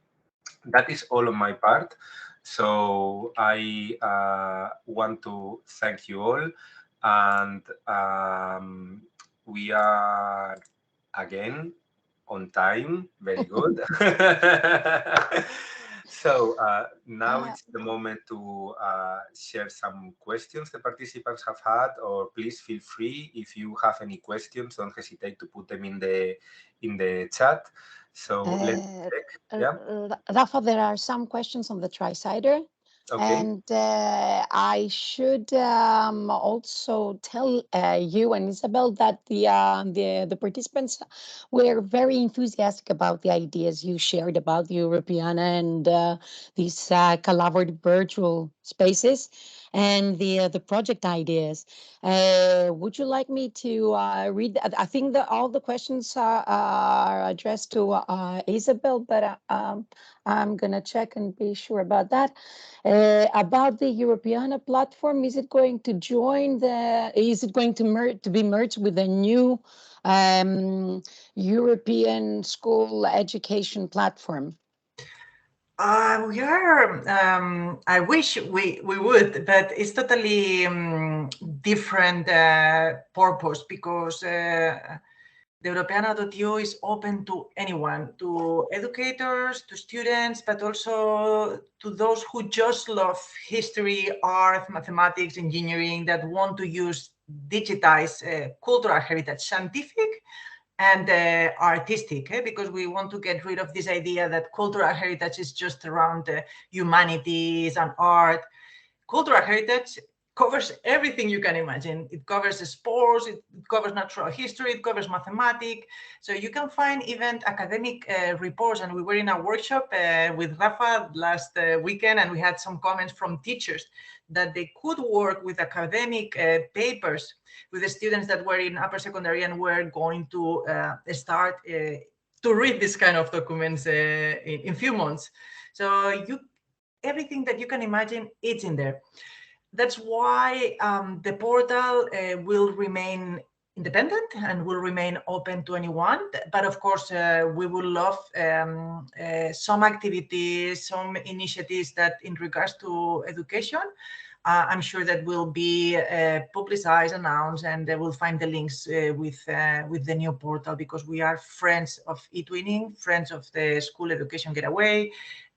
that is all on my part. So I want to thank you all, and we are again on time. Very good. So now it's the moment to share some questions the participants have had, or please feel free, if you have any questions, don't hesitate to put them in the chat. So let's check. Yeah. Rafa, there are some questions on the Tricider. Okay. And I should also tell you and Isabel that the participants were very enthusiastic about the ideas you shared about the Europeana and these collaborative virtual spaces and the project ideas. Would you like me to read? I think that all the questions are addressed to Isabel, but I'm gonna check and be sure about that. About the Europeana platform, is it going to join is it going to be merged with a new European school education platform? We are, I wish we would, but it's totally different purpose, because the Europeana.eu is open to anyone, to educators, to students, but also to those who just love history, art, mathematics, engineering, that want to use digitized cultural heritage, scientific and artistic, because we want to get rid of this idea that cultural heritage is just around humanities and art. Cultural heritage covers everything you can imagine. It covers sports, it covers natural history, it covers mathematics. So you can find even academic reports. And we were in a workshop with Rafa last weekend, and we had some comments from teachers that they could work with academic papers with the students that were in upper secondary and were going to start to read this kind of documents in few months. So everything that you can imagine, it's in there. That's why the portal will remain independent and will remain open to anyone. But of course, we would love some activities, some initiatives that in regards to education, I'm sure that will be publicized, announced, and they will find the links with the new portal, because we are friends of eTwinning, friends of the School Education Getaway,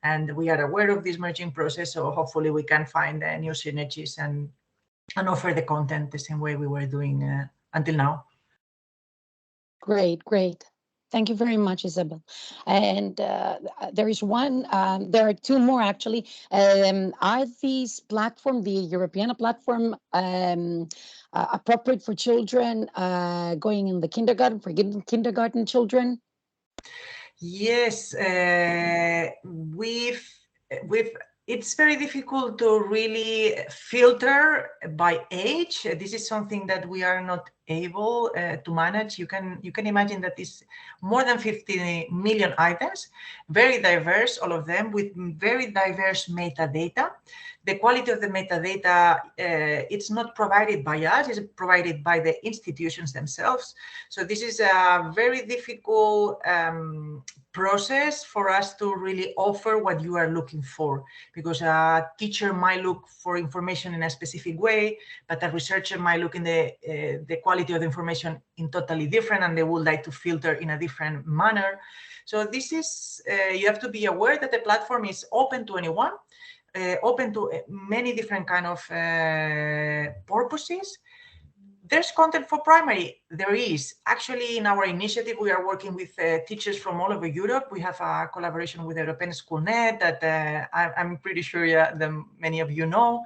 and we are aware of this merging process. So hopefully we can find new synergies and offer the content the same way we were doing until now. Great, great. Thank you very much, Isabel. And there is one, there are two more actually. Are these platform, the Europeana platform, appropriate for children going in the kindergarten, for kindergarten children? Yes, it's very difficult to really filter by age. This is something that we are not able to manage. You can imagine that it's more than 50 million items, very diverse, all of them with very diverse metadata. The quality of the metadata, it's not provided by us, it's provided by the institutions themselves. So this is a very difficult process for us to really offer what you are looking for, because a teacher might look for information in a specific way, but a researcher might look in the quality quality of the information in totally different, and they would like to filter in a different manner. So this is, you have to be aware that the platform is open to anyone, open to many different kind of purposes. There's content for primary. There is. Actually, in our initiative, we are working with teachers from all over Europe. We have a collaboration with European Schoolnet that I'm pretty sure many of you know.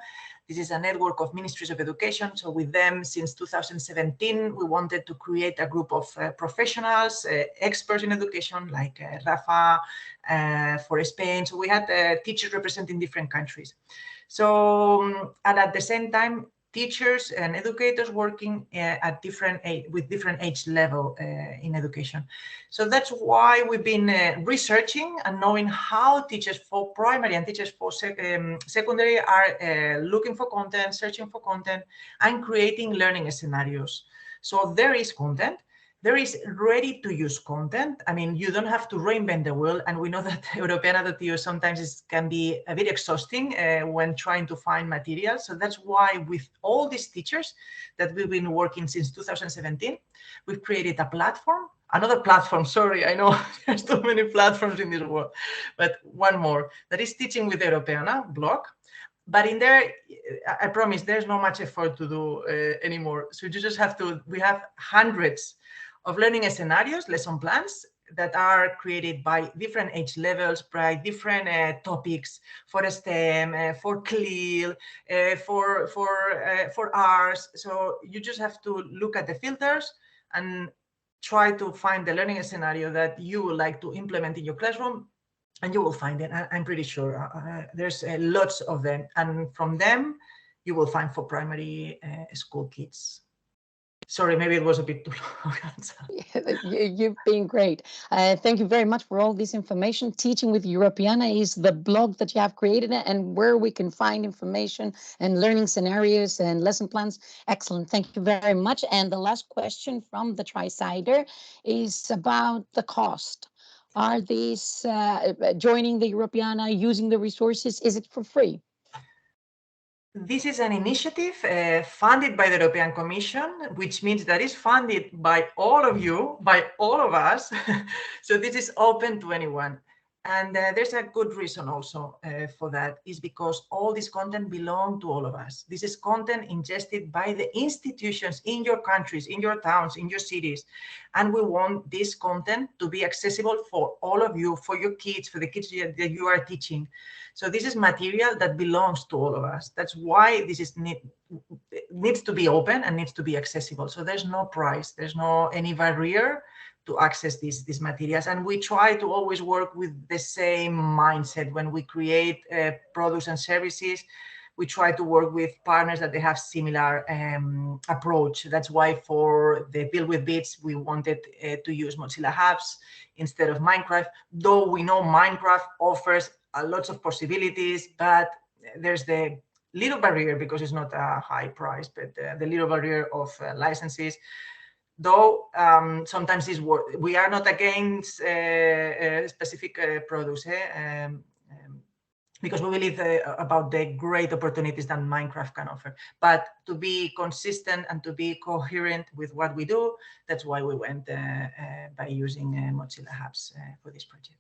This is a network of ministries of education. So with them, since 2017, we wanted to create a group of professionals, experts in education, like Rafa for Spain. So we had teachers representing different countries. So, and at the same time, teachers and educators working at with different age level in education. So that's why we've been researching and knowing how teachers for primary and teachers for secondary are looking for content, searching for content, and creating learning scenarios. So there is content. There is ready-to-use content. I mean, you don't have to reinvent the wheel, and we know that Europeana.eu sometimes can be a bit exhausting when trying to find materials. So that's why with all these teachers that we've been working since 2017, we've created a platform, another platform, sorry, I know there's too many platforms in this world, but one more, that is Teaching with Europeana blog. But in there, I promise there's not much effort to do anymore. So you just have to, we have hundreds of learning scenarios, lesson plans that are created by different age levels, by different topics for STEM, for CLIL, for ours. So you just have to look at the filters and try to find the learning scenario that you would like to implement in your classroom, and you will find it. I'm pretty sure there's lots of them, and from them you will find for primary school kids. Sorry, maybe it was a bit too long. You've been great. Thank you very much for all this information. Teaching with Europeana is the blog that you have created and where we can find information and learning scenarios and lesson plans. Excellent. Thank you very much. And the last question from the Tri-Sider is about the cost. Are these joining the Europeana, using the resources, is it for free? This is an initiative funded by the European Commission, which means that it's funded by all of you, by all of us. So this is open to anyone. And there's a good reason also for that, is because all this content belongs to all of us. This is content ingested by the institutions in your countries, in your towns, in your cities. And we want this content to be accessible for all of you, for your kids, for the kids that you are teaching. So this is material that belongs to all of us. That's why this is needs to be open and needs to be accessible. So there's no price, there's no any barrier to access these materials. And we try to always work with the same mindset when we create products and services. We try to work with partners that they have similar approach. That's why for the Build with Bits, we wanted to use Mozilla Hubs instead of Minecraft, though we know Minecraft offers lots of possibilities, but there's the little barrier, because it's not a high price, but the little barrier of licenses. Though sometimes we are not against specific products, because we believe about the great opportunities that Minecraft can offer. But to be consistent and to be coherent with what we do, that's why we went by using Mozilla Hubs for this project.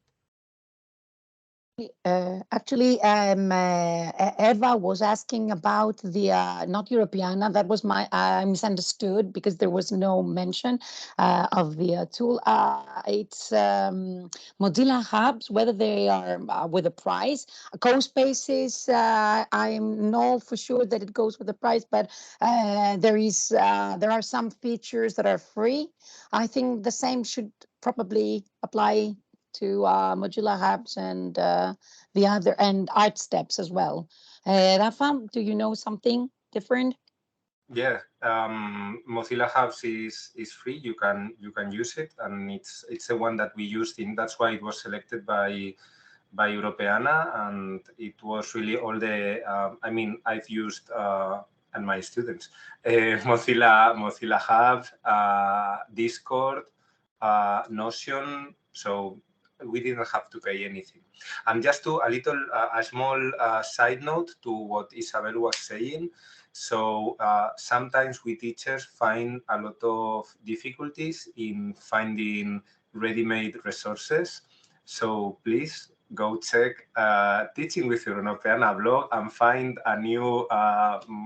Actually, Eva was asking about the not Europeana. That was I misunderstood because there was no mention of the tool. It's Mozilla Hubs, whether they are with a price. CoSpaces, I know for sure that it goes with a price, but there are some features that are free. I think the same should probably apply to Mozilla Hubs and the other and Art Steps as well. Rafa, do you know something different? Yeah, Mozilla Hubs is free. You can use it, and it's the one that we used in. That's why it was selected by Europeana, and it was really all the. I mean, I've used and my students Mozilla Hub, Discord, Notion. So we didn't have to pay anything. And just to a small side note to what Isabel was saying. So sometimes we teachers find a lot of difficulties in finding ready-made resources. So please go check Teaching with Europeana blog and find a new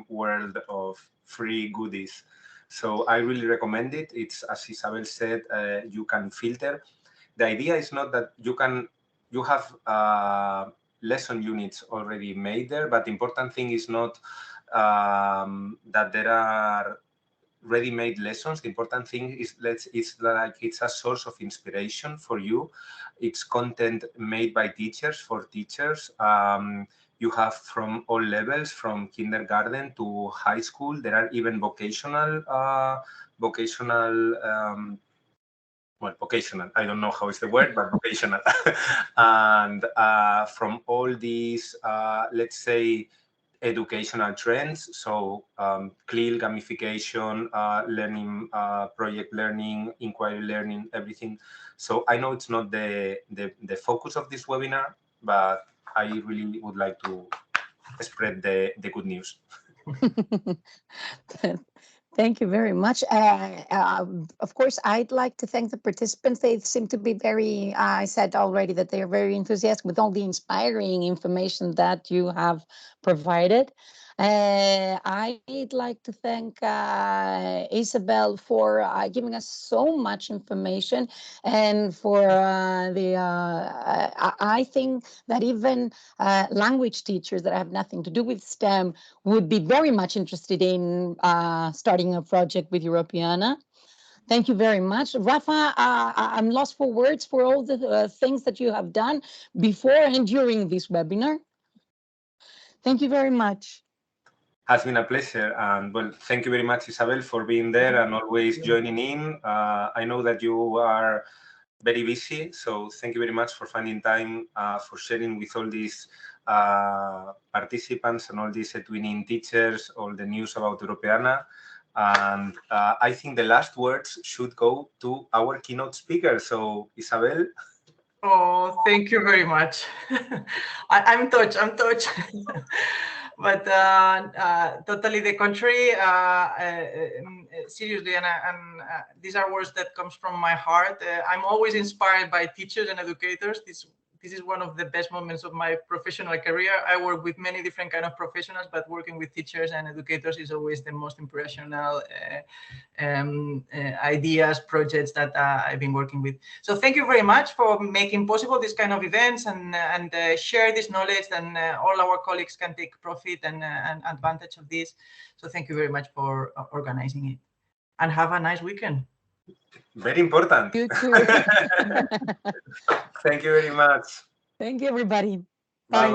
world of free goodies. So I really recommend it. It's, as Isabel said, you can filter. The idea is not that you have lesson units already made there, but the important thing is not that there are ready-made lessons. The important thing is it's a source of inspiration for you. It's content made by teachers for teachers. You have from all levels, from kindergarten to high school. There are even vocational, I don't know how is the word, but vocational. And from all these, let's say, educational trends, so CLIL, gamification, learning, project learning, inquiry learning, everything. So I know it's not the focus of this webinar, but I really would like to spread the good news. Thank you very much. Of course, I'd like to thank the participants. They seem to be very, I said already that they are very enthusiastic with all the inspiring information that you have provided. I'd like to thank Isabel for giving us so much information, and for I think that even language teachers that have nothing to do with STEM would be very much interested in starting a project with Europeana. Thank you very much. Rafa, I'm lost for words for all the things that you have done before and during this webinar. Thank you very much. Has been a pleasure. And well, thank you very much, Isabel, for being there and always joining in. I know that you are very busy, so thank you very much for finding time for sharing with all these participants and all these eTwinning teachers, all the news about Europeana. And I think the last words should go to our keynote speaker. So, Isabel. Oh, thank you very much. I'm touched. But totally the contrary. Seriously, and these are words that comes from my heart. I'm always inspired by teachers and educators. This is one of the best moments of my professional career. I work with many different kind of professionals, but working with teachers and educators is always the most impressional ideas, projects that I've been working with. So thank you very much for making possible this kind of events and share this knowledge, and all our colleagues can take profit and advantage of this. So thank you very much for organizing it, and have a nice weekend. Very important. You too. Thank you very much. Thank you, everybody. Bye. Bye.